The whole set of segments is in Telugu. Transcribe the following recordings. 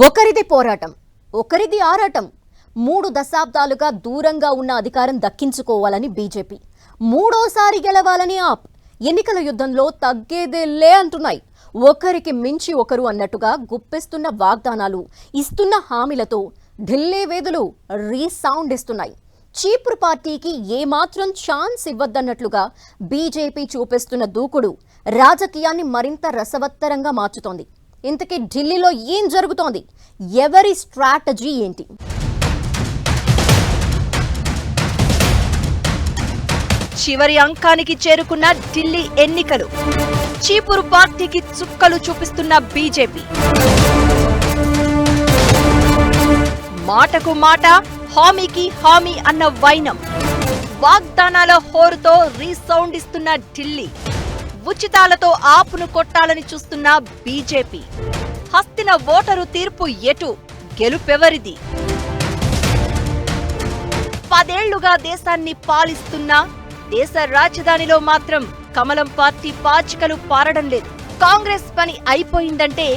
ఒకరిది పోరాటం, ఒకరిది ఆరాటం. 3 దశాబ్దాలుగా దూరంగా ఉన్న అధికారం దక్కించుకోవాలని బీజేపీ, మూడోసారి గెలవాలని ఆప్ ఎన్నికల యుద్ధంలో తగ్గేదేలే అంటున్నాయి. ఒకరికి మించి ఒకరు అన్నట్టుగా గుప్పిస్తున్న వాగ్దానాలు, ఇస్తున్న హామీలతో ఢిల్లీ వేదులు రీసౌండ్ ఇస్తున్నాయి. చీపురు పార్టీకి ఏమాత్రం ఛాన్స్ ఇవ్వద్దన్నట్లుగా బీజేపీ చూపిస్తున్న దూకుడు రాజకీయాన్ని మరింత రసవత్తరంగా మార్చుతోంది. ఇంతకీ ఢిల్లీలో ఏం జరుగుతోంది? ఎవరి స్ట్రాటజీ ఏంటి? చివరి అంకానికి చేరుకున్న ఢిల్లీ ఎన్నికలు. చీపురు పార్టీకి చుక్కలు చూపిస్తున్న బీజేపీ. మాటకు మాట, హామీకి హామీ అన్న వైనం. వాగ్దానాల హోరుతో రీసౌండ్ ఇస్తున్న ఢిల్లీ. ఉచితాలతో ఆపును కొట్టాలని చూస్తున్న బీజేపీ. హస్తిన ఓటరు తీర్పు ఎటు? గెలుపెవరిది? 10 ఏళ్లుగా దేశాన్ని పాలిస్తున్న దేశ రాజధానిలో మాత్రం కమలం పార్టీ పాచికలు పారడం లేదు. కాంగ్రెస్ పని అయిపోయిందంటే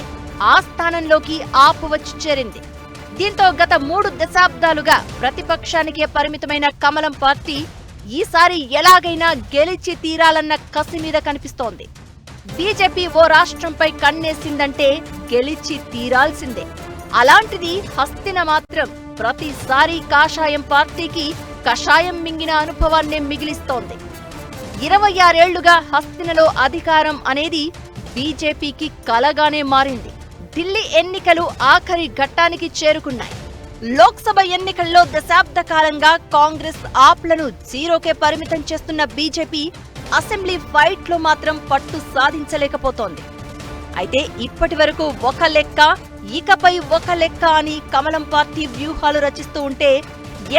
ఆ స్థానంలోకి ఆపు వచ్చి చేరింది. దీంతో గత 3 దశాబ్దాలుగా ప్రతిపక్షానికే పరిమితమైన కమలం పార్టీ ఈసారి ఎలాగైనా గెలిచి తీరాలన్న కసి మీద కనిపిస్తోంది. బీజేపీ ఓ రాష్ట్రంపై కన్నేసిందంటే గెలిచి తీరాల్సిందే. అలాంటిది హస్తిన మాత్రం ప్రతిసారి కాషాయం పార్టీకి కషాయం మింగిన అనుభవాన్నే మిగిలిస్తోంది. 26 ఏళ్లుగా హస్తినలో అధికారం అనేది బీజేపీకి కలగానే మారింది. ఢిల్లీ ఎన్నికలు ఆఖరి ఘట్టానికి చేరుకున్నాయి. లోక్సభ ఎన్నికల్లో దశాబ్ద కాలంగా కాంగ్రెస్ ఆప్లను జీరోకే పరిమితం చేస్తున్న బీజేపీ అసెంబ్లీ ఫైట్ లో మాత్రం పట్టు సాధించలేకపోతోంది. అయితే ఇప్పటి వరకు ఒక లెక్క, ఇకపై ఒక లెక్క అని కమలం పార్టీ వ్యూహాలు రచిస్తూ ఉంటే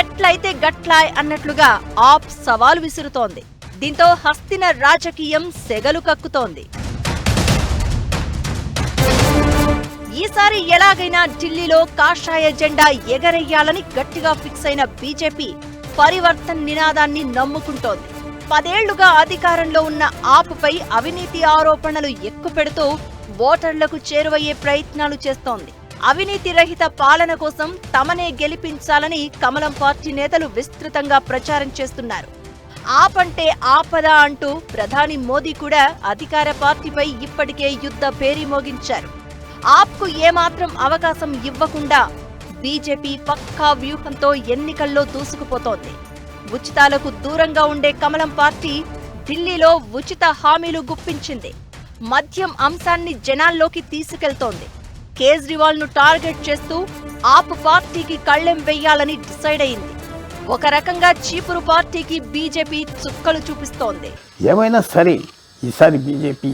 ఎట్లయితే గట్లాయ్ అన్నట్లుగా ఆప్ సవాలు విసురుతోంది. దీంతో హస్తిన రాజకీయం సెగలు కక్కుతోంది. ఈసారి ఎలాగైనా ఢిల్లీలో కాషాయ జెండా ఎగరేయాలని గట్టిగా ఫిక్స్ అయిన బీజేపీ పరివర్తన్ నినాదాన్ని నమ్ముకుంటోంది. 10 ఏళ్లుగా అధికారంలో ఉన్న ఆపుపై అవినీతి ఆరోపణలు ఎక్కుపెడుతూ ఓటర్లకు చేరువయ్యే ప్రయత్నాలు చేస్తోంది. అవినీతి రహిత పాలన కోసం తమనే గెలిపించాలని కమలం పార్టీ నేతలు విస్తృతంగా ప్రచారం చేస్తున్నారు. ఆపంటే ఆపద అంటూ ప్రధాని మోదీ కూడా అధికార పార్టీపై ఇప్పటికే యుద్ధ భేరీ మోగించారు. ఆప్కు ఏమాత్రం అవకాశం ఇవ్వకుండా బీజేపీ పక్కా వ్యూహంతో ఎన్నికల్లో దూసుకుపోతోంది. ఉచితాలకు దూరంగా ఉండే కమలం పార్టీ ఢిల్లీలో ఉచిత హామీలు గుప్పించింది. మద్యం అంశాన్ని జనాల్లోకి తీసుకెళ్తోంది. కేజ్రీవాల్ ను టార్గెట్ చేస్తూ ఆప్ పార్టీకి కళ్లెం వెయ్యాలని డిసైడ్ అయింది. ఒక రకంగా చీపురు పార్టీకి బీజేపీ చుక్కలు చూపిస్తోంది. ఏమైనా సరే ఈసారి బీజేపీ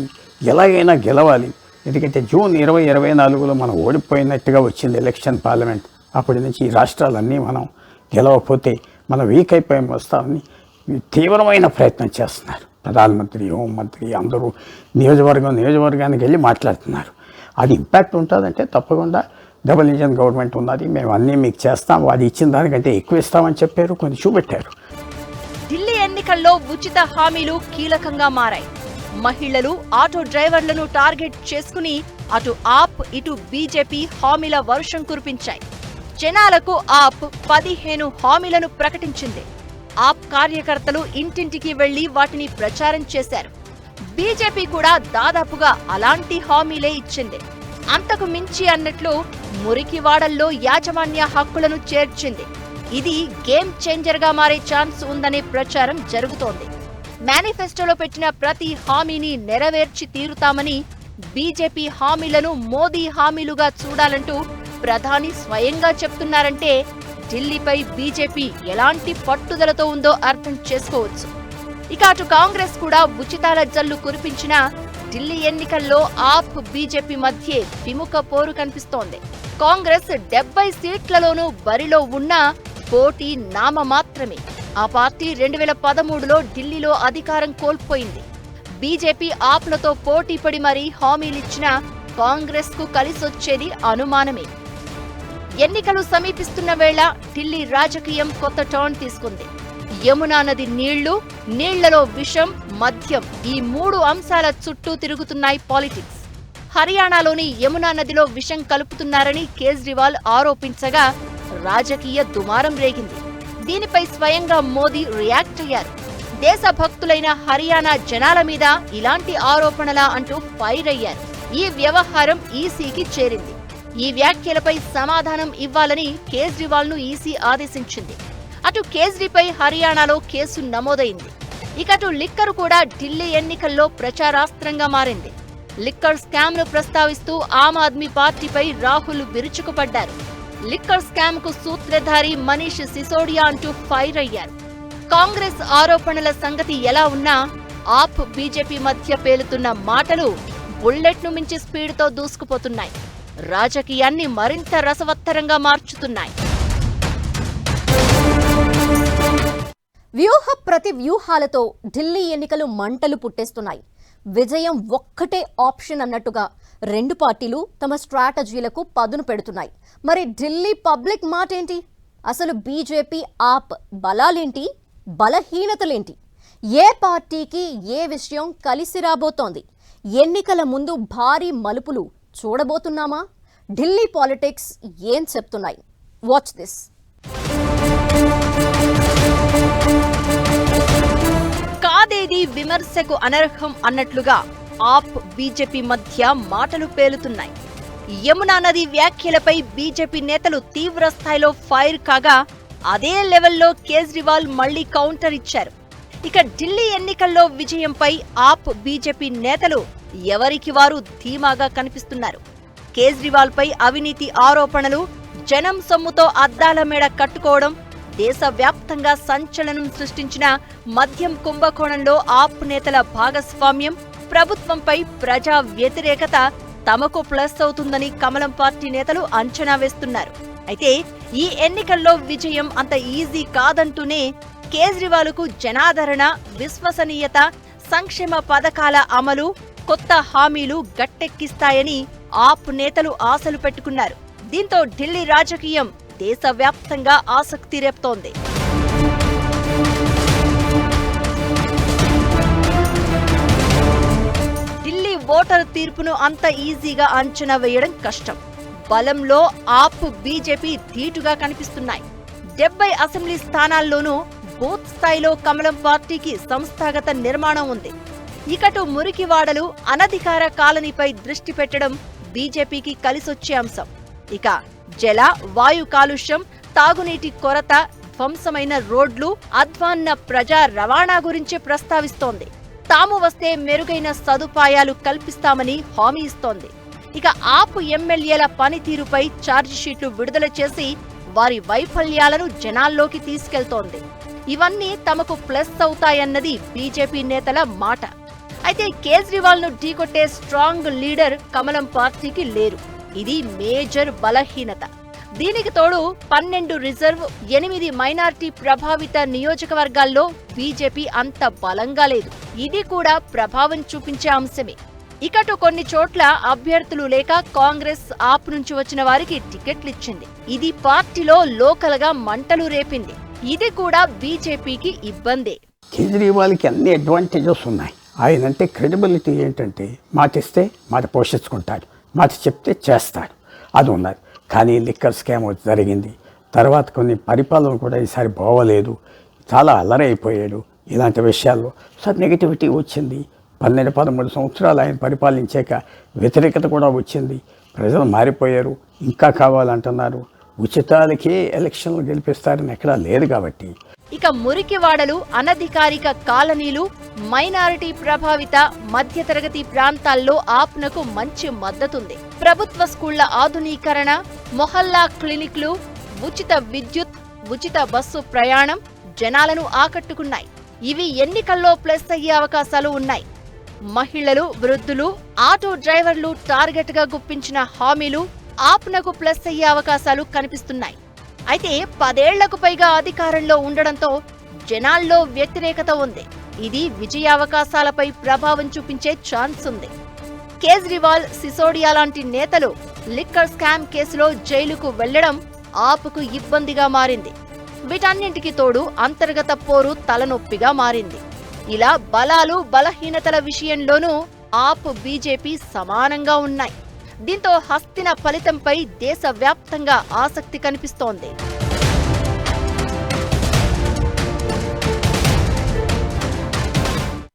ఎలాగైనా గెలవాలి. ఎందుకంటే జూన్ 2024లో మనం ఓడిపోయినట్టుగా వచ్చింది ఎలక్షన్ పార్లమెంట్. అప్పటి నుంచి ఈ రాష్ట్రాలన్నీ మనం గెలవకపోతే మనం వీక్ అయిపోయి వస్తామని తీవ్రమైన ప్రయత్నం చేస్తున్నారు. ప్రధానమంత్రి, హోంమంత్రి అందరూ నియోజకవర్గానికి వెళ్ళి మాట్లాడుతున్నారు. అది ఇంపాక్ట్ ఉంటుందంటే తప్పకుండా డబుల్ ఇంజన్ గవర్నమెంట్ ఉన్నది, మేము అన్నీ మీకు చేస్తాం, అది ఇచ్చిన దానికంటే ఎక్కువ ఇస్తామని చెప్పారు, కొన్ని చూపెట్టారు. ఢిల్లీ ఎన్నికల్లో ఉచిత హామీలు కీలకంగా మారాయి. మహిళలు, ఆటో డ్రైవర్లను టార్గెట్ చేసుకుని అటు ఆప్ ఇటు బీజేపీ హామీల వర్షం కురిపించాయి. జనాలకు ఆప్ 15 హామీలను ప్రకటించింది. ఆప్ కార్యకర్తలు ఇంటింటికి వెళ్లి వాటిని ప్రచారం చేశారు. బీజేపీ కూడా దాదాపుగా అలాంటి హామీలే ఇచ్చింది. అంతకు మించి అన్నట్లు మురికివాడల్లో యాజమాన్య హక్కులను చేర్చింది. ఇది గేమ్ చేంజర్ గా మారే ఛాన్స్ ఉందనే ప్రచారం జరుగుతోంది. మేనిఫెస్టోలో పెట్టిన ప్రతి హామీని నెరవేర్చి తీరుతామని, బీజేపీ హామీలను మోదీ హామీలుగా చూడాలంటూ ప్రధాని స్వయంగా చెప్తున్నారంటే ఢిల్లీపై బీజేపీ ఎలాంటి పట్టుదలతో ఉందో అర్థం చేసుకోవచ్చు. ఇక అటు కాంగ్రెస్ కూడా ఉచితాల జల్లు కురిపించినా ఢిల్లీ ఎన్నికల్లో ఆప్ బీజేపీ మధ్య విముఖ పోరు కనిపిస్తోంది. కాంగ్రెస్ 70 సీట్లలోనూ బరిలో ఉన్నా పోటీ నామమాత్రమే. ఆ పార్టీ 2013లో ఢిల్లీలో అధికారం కోల్పోయింది. బీజేపీ ఆప్లతో పోటీపడి మరీ హామీలిచ్చినా కాంగ్రెస్ కు కలిసొచ్చేది అనుమానమే. ఎన్నికలు సమీపిస్తున్న వేళ ఢిల్లీ రాజకీయం కొత్త టర్న్ తీసుకుంది. యమునా నది నీళ్లు, నీళ్లలో విషం, మద్యం, ఈ 3 అంశాల చుట్టూ తిరుగుతున్నాయి పాలిటిక్స్. హర్యానాలోని యమునా నదిలో విషం కలుపుతున్నారని కేజ్రీవాల్ ఆరోపించగా రాజకీయ దుమారం రేగింది. దీనిపై స్వయంగా మోదీ రియాక్ట్ అయ్యారు. దేశభక్తులైన హర్యానా జనాల మీద ఇలాంటి ఆరోపణలా అంటూ ఫైర్ అయ్యారు. ఈ వ్యవహారం ఈసీకి చేరింది. ఈ వ్యాఖ్యలపై సమాధానం ఇవ్వాలని కేజ్రీవాల్ ను ఈసీ ఆదేశించింది. అటు కేజ్రీపై హర్యానాలో కేసు నమోదైంది. ఇకటు లిక్కర్ కూడా ఢిల్లీ ఎన్నికల్లో ప్రచారాస్త్రంగా మారింది. లిక్కర్ స్కామ్ ను ప్రస్తావిస్తూ ఆమ్ ఆద్మీ పార్టీపై రాహుల్ విరుచుకుపడ్డారు. లిక్కర్ స్కామ్ కు సూత్రధారి మనీష్ సిసోడియా అంటూ ఫైర్ అయ్యారు. కాంగ్రెస్ ఆరోపణల సంగతి ఎలా ఉన్నా ఆప్ బీజేపీ మధ్య పేలుతున్న మాటలు బుల్లెట్ ను మించి స్పీడ్తో దూసుకుపోతున్నాయి. రాజకీయాన్ని మరింత రసవత్తరంగా మార్చుతున్నాయి. వ్యూహ ప్రతి వ్యూహాలతో ఢిల్లీ ఎన్నికలు మంటలు పుట్టేస్తున్నాయి. విజయం ఒక్కటే ఆప్షన్ అన్నట్టుగా రెండు పార్టీలు తమ స్ట్రాటజీలకు పదును పెడుతున్నాయి. మరి ఢిల్లీ పబ్లిక్ మాటేంటి? అసలు బీజేపీ ఆప్ బలాలేంటి, బలహీనతలేంటి? ఏ పార్టీకి ఏ విషయం కలిసి రాబోతోంది? ఎన్నికల ముందు భారీ మలుపులు చూడబోతున్నామా? ఢిల్లీ పాలిటిక్స్ ఏం చెప్తున్నాయి? Watch this. కాదేది విమర్శకు అనర్హం అన్నట్లుగా ఆప్ బీజేపీ మధ్య మాటలు పేలుతున్నాయి. యమునా నది వ్యాఖ్యలపై బీజేపీ నేతలు తీవ్ర స్థాయిలో ఫైర్ కాగా అదే లెవెల్లో కేజ్రీవాల్ మళ్లీ కౌంటర్ ఇచ్చారు. ఇక ఢిల్లీ ఎన్నికల్లో విజయంపై ఆప్ బీజేపీ నేతలు ఎవరికి వారు ధీమాగా కనిపిస్తున్నారు. కేజ్రీవాల్ పై అవినీతి ఆరోపణలు, జనం సొమ్ముతో అద్దాల మేడ కట్టుకోవడం, దేశవ్యాప్తంగా సంచలనం సృష్టించిన మద్యం కుంభకోణంలో ఆప్ నేతల భాగస్వామ్యం, ప్రభుత్వంపై ప్రజా వ్యతిరేకత తమకు ప్లస్ అవుతుందని కమలం పార్టీ నేతలు అంచనా వేస్తున్నారు. అయితే ఈ ఎన్నికల్లో విజయం అంత ఈజీ కాదంటూనే కేజ్రీవాల్కు జనాదరణ, విశ్వసనీయత, సంక్షేమ పథకాల అమలు, కొత్త హామీలు గట్టెక్కిస్తాయని ఆప్ నేతలు ఆశలు పెట్టుకున్నారు. దీంతో ఢిల్లీ రాజకీయం దేశవ్యాప్తంగా ఆసక్తి రేపుతోంది. ఢిల్లీ ఓటరు తీర్పును అంత ఈజీగా అంచనా వేయడం కష్టం. బలంలో ఆప్ బీజేపీ ధీటుగా కనిపిస్తున్నాయి. 70 అసెంబ్లీ స్థానాల్లోనూ బూత్ స్థాయిలో కమలం పార్టీకి సంస్థాగత నిర్మాణం ఉంది. ఇకటు మురికివాడలు, అనధికార కాలనీపై దృష్టి పెట్టడం బీజేపీకి కలిసొచ్చే అంశం. ఇక జల, వాయు కాలుష్యం, తాగునీటి కొరత, ధ్వంసమైన రోడ్లు, అధ్వాన్న ప్రజా రవాణా గురించి ప్రస్తావిస్తోంది. తాము వస్తే మెరుగైన సదుపాయాలు కల్పిస్తామని హామీ ఇస్తోంది. ఇక ఆప్ ఎమ్మెల్యేల పనితీరుపై ఛార్జిషీట్లు విడుదల చేసి వారి వైఫల్యాలను జనాల్లోకి తీసుకెళ్తోంది. ఇవన్నీ తమకు ప్లస్ అవుతాయన్నది బీజేపీ నేతల మాట. అయితే కేజ్రీవాల్ ను ఢీకొట్టే స్ట్రాంగ్ లీడర్ కమలం పార్టీకి లేరు. ఇది మేజర్ బలహీనత. దీనికి తోడు 12 రిజర్వ్, 8 మైనారిటీ ప్రభావిత నియోజకవర్గాల్లో బీజేపీ అంత బలంగా లేదు. ఇది కూడా ప్రభావం చూపించే అంశమే. ఇకటు కొన్ని చోట్ల అభ్యర్థులు లేక కాంగ్రెస్ ఆప్ నుంచి వచ్చిన వారికి టికెట్లిచ్చింది. ఇది పార్టీలో లోకల్ గా మంటలు రేపింది. ఇది కూడా బీజేపీకి ఇబ్బందే. కేజ్రీవాల్కి అన్ని అడ్వాంటేజెస్ ఉన్నాయి. ఆయనంటే క్రెడిబిలిటీ ఏంటంటే మాటిస్తే మాట పోషించుకుంటాడు, మాట చెప్తే చేస్తాడు, అది ఉన్నది. కానీ లిక్కర్ స్కామ్ జరిగింది, తర్వాత కొన్ని పరిపాలన కూడా ఈసారి బాగోలేదు, చాలా అల్లరైపోయాడు. ఇలాంటి విషయాల్లో సార్ నెగిటివిటీ వచ్చింది. 12-13 సంవత్సరాలు ఆయన పరిపాలించాక వ్యతిరేకత కూడా వచ్చింది. ప్రజలు మారిపోయారు, ఇంకా కావాలంటున్నారు. ఉచితాలకే ఎలక్షన్లు గెలిపిస్తారని ఎక్కడా లేదు కాబట్టి. ఇక మురికివాడలు, అనధికారిక కాలనీలు, మైనారిటీ ప్రభావిత మధ్యతరగతి ప్రాంతాల్లో ఆప్నకు మంచి మద్దతుంది. ప్రభుత్వ స్కూళ్ల ఆధునీకరణ, మొహల్లా క్లినిక్లు, ఉచిత విద్యుత్, ఉచిత బస్సు ప్రయాణం జనాలను ఆకట్టుకున్నాయి. ఇవి ఎన్నికల్లో ప్లస్ అయ్యే అవకాశాలు ఉన్నాయి. మహిళలు, వృద్ధులు, ఆటో డ్రైవర్లు టార్గెట్ గా గుప్పించిన హామీలు ఆప్నకు ప్లస్ అయ్యే అవకాశాలు కనిపిస్తున్నాయి. అయితే 10 ఏళ్లకు పైగా అధికారంలో ఉండడంతో జనాల్లో వ్యతిరేకత ఉంది. ఇది విజయావకాశాలపై ప్రభావం చూపించే ఛాన్స్ ఉంది. కేజ్రీవాల్, సిసోడియా లాంటి నేతలు లిక్కర్ స్కామ్ కేసులో జైలుకు వెళ్లడం ఆప్కు ఇబ్బందిగా మారింది. వీటన్నింటికి తోడు అంతర్గత పోరు తలనొప్పిగా మారింది. ఇలా బలాలు, బలహీనతల విషయంలోనూ ఆప్, బీజేపీ సమానంగా ఉన్నాయి. దీంతో హస్తిన ఫలితంపై దేశవ్యాప్తంగా ఆసక్తి కనిపిస్తోంది.